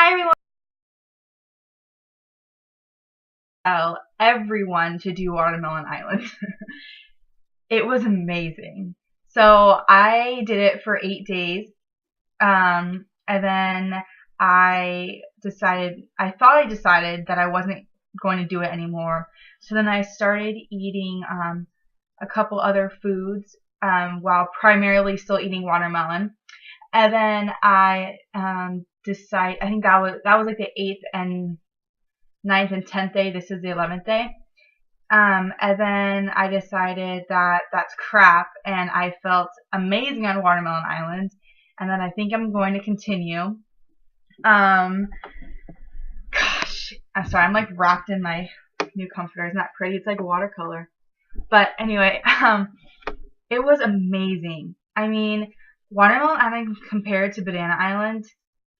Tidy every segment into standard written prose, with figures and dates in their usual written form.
Hi everyone. Tell everyone to do Watermelon Island. It was amazing. So I did it for 8 days. And then I thought I decided that I wasn't going to do it anymore. So then I started eating a couple other foods while primarily still eating watermelon. And then I I think that was like the 8th and ninth and 10th day. This is the 11th day. And then I decided that that's crap, and I felt amazing on Watermelon Island, and then I think I'm going to continue. Um, Gosh, I'm sorry, I'm like wrapped in my new comforter. Isn't that pretty? It's like watercolor. But anyway, it was amazing. I mean, Watermelon Island compared to Banana Island,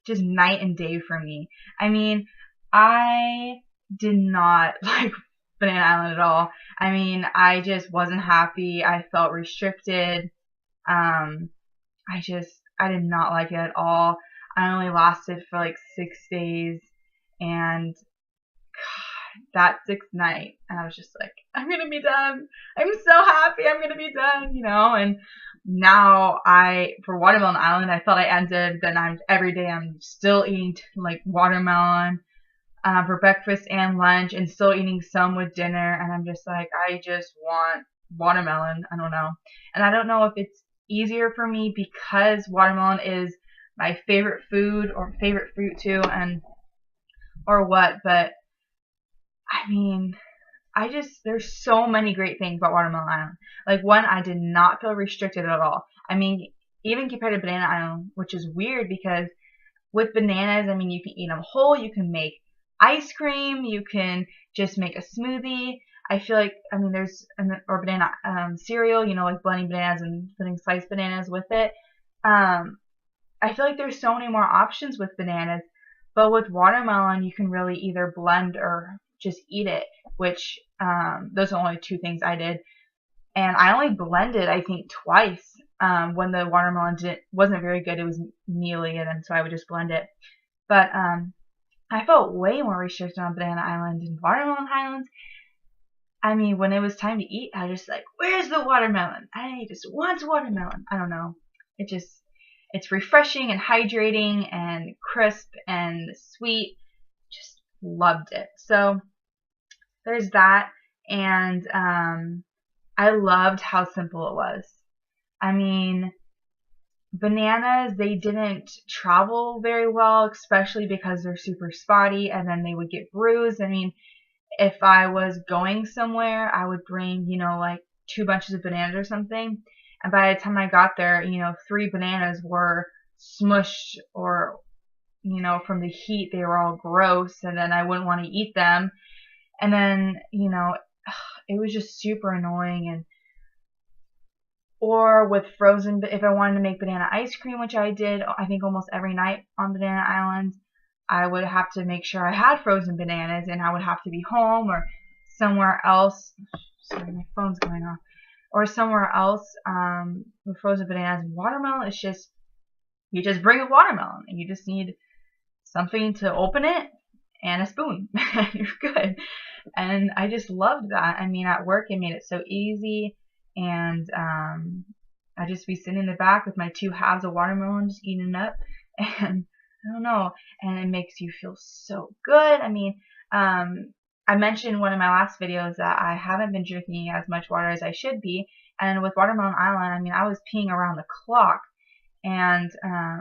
just night and day for me. I mean, I did not like Banana Island at all. I mean, I just wasn't happy. I felt restricted. Um, I did not like it at all. I only lasted for like 6 days, and that sixth night, and I was just like, I'm gonna be done. I'm so happy I'm gonna be done, and now for Watermelon Island, I thought I ended, then every day I'm still eating like watermelon, for breakfast and lunch, and still eating some with dinner, and I'm just like, I just want watermelon. I don't know. And I don't know if it's easier for me because watermelon is my favorite food or favorite fruit too, or what, but I mean, there's so many great things about Watermelon Island. Like, one, I did not feel restricted at all. I mean, even compared to Banana Island, which is weird because with bananas, I mean, you can eat them whole, you can make ice cream, you can just make a smoothie. I feel like, I mean, or banana cereal, like blending bananas and putting sliced bananas with it. I feel like there's so many more options with bananas, but with watermelon, you can really either blend or just eat it, which those are only two things I did. And I only blended, I think, twice when the watermelon wasn't very good. It was mealy, and then so I would just blend it. But I felt way more restricted on Banana Island and Watermelon Island. I mean, when it was time to eat, I was just like, where's the watermelon? I just want watermelon. I don't know. It's refreshing and hydrating and crisp and sweet. Just loved it. So there's that. And I loved how simple it was. I mean, bananas, they didn't travel very well, especially because they're super spotty, and then they would get bruised. I mean, if I was going somewhere, I would bring, like 2 bunches of bananas or something. And by the time I got there, 3 bananas were smushed, or, from the heat, they were all gross, and then I wouldn't want to eat them. And then, it was just super annoying. Or with frozen, if I wanted to make banana ice cream, which I did, I think almost every night on Banana Island, I would have to make sure I had frozen bananas, and I would have to be home or somewhere else. Sorry, my phone's going off. Or somewhere else with frozen bananas and watermelon. It's just, you just bring a watermelon, and you just need something to open it and a spoon, and you're good. And I just loved that. I mean, at work, it made it so easy. And I'd just be sitting in the back with my 2 halves of watermelon, just eating it up. And I don't know. And it makes you feel so good. I mean, I mentioned in one of my last videos that I haven't been drinking as much water as I should be. And with Watermelon Island, I mean, I was peeing around the clock. And I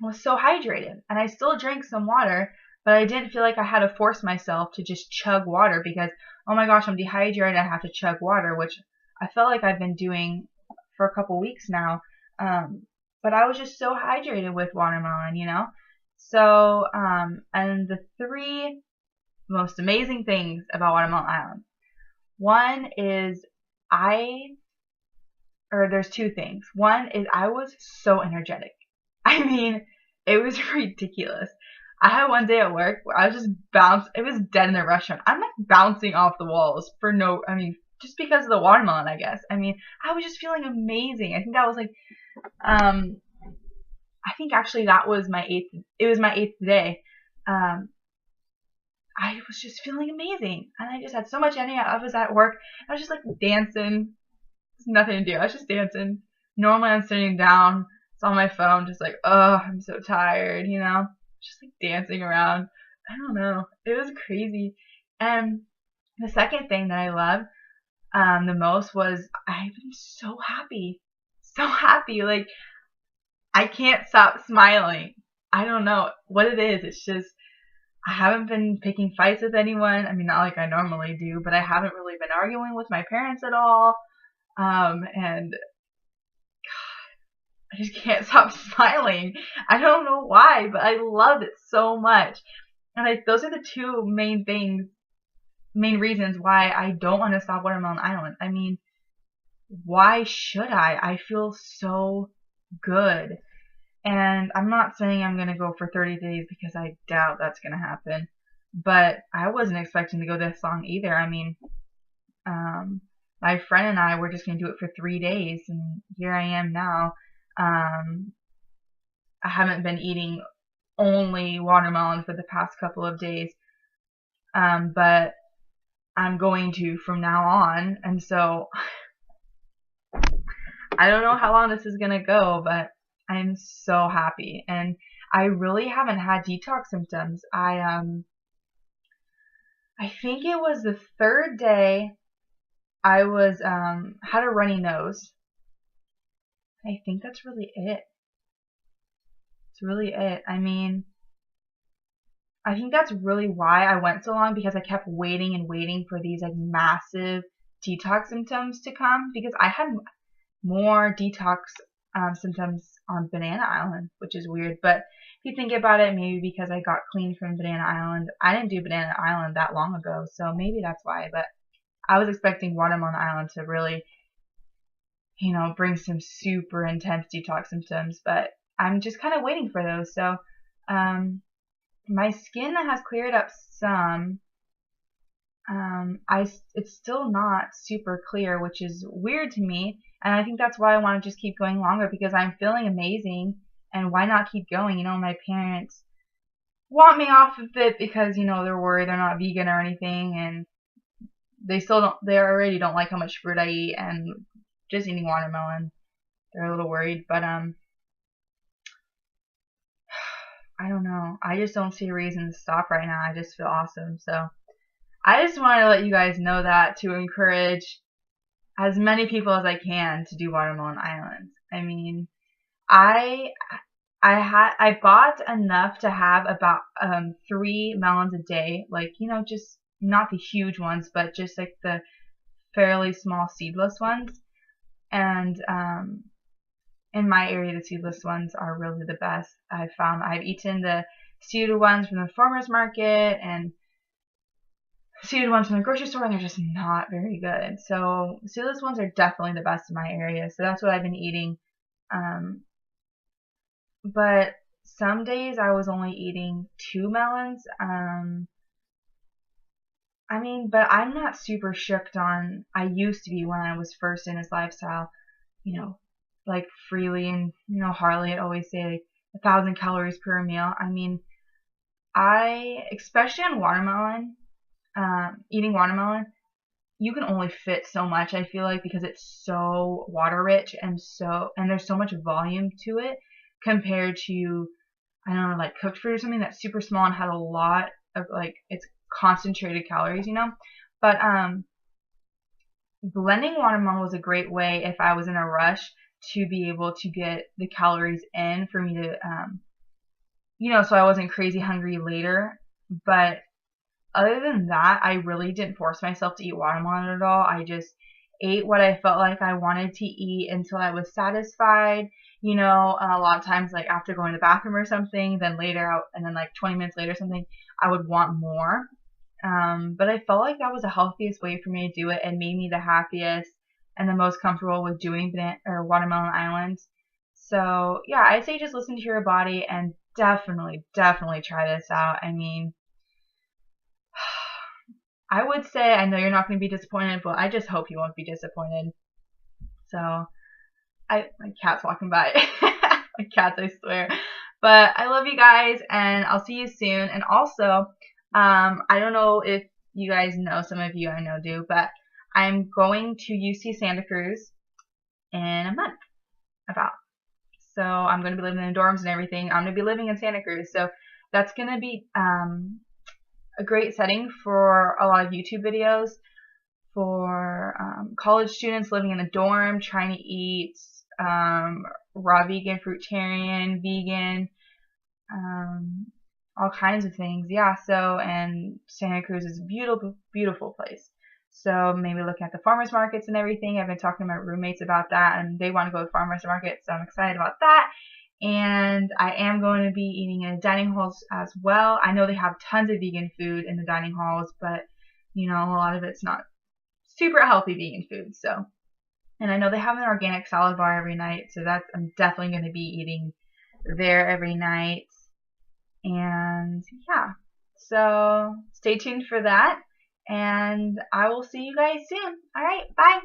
was so hydrated. And I still drank some water, but I didn't feel like I had to force myself to just chug water because, oh my gosh, I'm dehydrated, I have to chug water, which I felt like I've been doing for a couple weeks now. But I was just so hydrated with watermelon, So, and the 3 most amazing things about Watermelon Island. One is there's 2 things. One is I was so energetic. I mean, it was ridiculous. I had one day at work where I was just it was dead in the restaurant. I'm like bouncing off the walls just because of the watermelon, I guess. I mean, I was just feeling amazing. I think that was like, I think actually that was it was my 8th day. Um, I was just feeling amazing. And I just had so much energy. I was at work. I was just like dancing. There's nothing to do. I was just dancing. Normally I'm sitting down. It's on my phone, just like, oh, I'm so tired, Just like dancing around. I don't know. It was crazy. And the second thing that I loved the most was I've been so happy. So happy. Like, I can't stop smiling. I don't know what it is. It's just, I haven't been picking fights with anyone. I mean, not like I normally do, but I haven't really been arguing with my parents at all. And I just can't stop smiling. I don't know why, but I love it so much. And those are the two main reasons why I don't want to stop Watermelon Island. I mean, why should I? I feel so good. And I'm not saying I'm going to go for 30 days because I doubt that's going to happen. But I wasn't expecting to go this long either. I mean, my friend and I were just going to do it for 3 days. And here I am now. I haven't been eating only watermelon for the past couple of days. But I'm going to from now on. And so I don't know how long this is going to go, but I'm so happy. And I really haven't had detox symptoms. I think it was the 3rd day I was had a runny nose. I think that's really it. It's really it. I mean, I think that's really why I went so long, because I kept waiting and waiting for these like massive detox symptoms to come, because I had more detox symptoms on Banana Island, which is weird. But if you think about it, maybe because I got clean from Banana Island. I didn't do Banana Island that long ago, so maybe that's why. But I was expecting Watermelon Island to really, bring some super intense detox symptoms, but I'm just kind of waiting for those. So, my skin has cleared up some. It's still not super clear, which is weird to me. And I think that's why I want to just keep going longer, because I'm feeling amazing. And why not keep going? My parents want me off of it because, they're worried they're not vegan or anything. And they already don't like how much fruit I eat and just eating watermelon. They're a little worried, but, I don't know. I just don't see a reason to stop right now. I just feel awesome. So I just wanted to let you guys know that, to encourage as many people as I can to do Watermelon Island. I mean, I bought enough to have about 3 melons a day, like, just not the huge ones, but just like the fairly small seedless ones. And in my area, the seedless ones are really the best. I've found I've eaten the seeded ones from the farmer's market and seeded ones from the grocery store, and they're just not very good. So seedless ones are definitely the best in my area. So that's what I've been eating. But some days I was only eating 2 melons. I mean, but I'm not super shooked on. I used to be when I was first in this lifestyle, like freely, and Harley would always say like 1,000 calories per meal. I mean, especially on watermelon, eating watermelon, you can only fit so much, I feel like, because it's so water rich and there's so much volume to it compared to, I don't know, like cooked fruit or something that's super small and had a lot of like it's concentrated calories, But blending watermelon was a great way if I was in a rush to be able to get the calories in for me to, so I wasn't crazy hungry later. But other than that, I really didn't force myself to eat watermelon at all. I just ate what I felt like I wanted to eat until I was satisfied. A lot of times, like after going to the bathroom or something, then and then like 20 minutes later or something, I would want more. But I felt like that was the healthiest way for me to do it and made me the happiest and the most comfortable with doing Watermelon Island. So yeah, I'd say just listen to your body and definitely try this out. I mean, I would say, I know you're not going to be disappointed, but I just hope you won't be disappointed. So, my cat's walking by. My cats, I swear. But I love you guys, and I'll see you soon. And also, I don't know if you guys know, some of you I know do, but I'm going to UC Santa Cruz in a month, about. So I'm going to be living in dorms and everything. I'm going to be living in Santa Cruz. So that's going to be a great setting for a lot of YouTube videos for college students living in a dorm, trying to eat raw vegan, fruitarian, vegan, all kinds of things. Yeah, so, and Santa Cruz is a beautiful, beautiful place. So maybe looking at the farmers markets and everything. I've been talking to my roommates about that, and they want to go to farmers markets, so I'm excited about that. And I am going to be eating in the dining halls as well. I know they have tons of vegan food in the dining halls, but you know, a lot of it's not super healthy vegan food. So, and I know they have an organic salad bar every night, so that's, I'm definitely going to be eating there every night. And yeah, so stay tuned for that, and I will see you guys soon. All right, bye.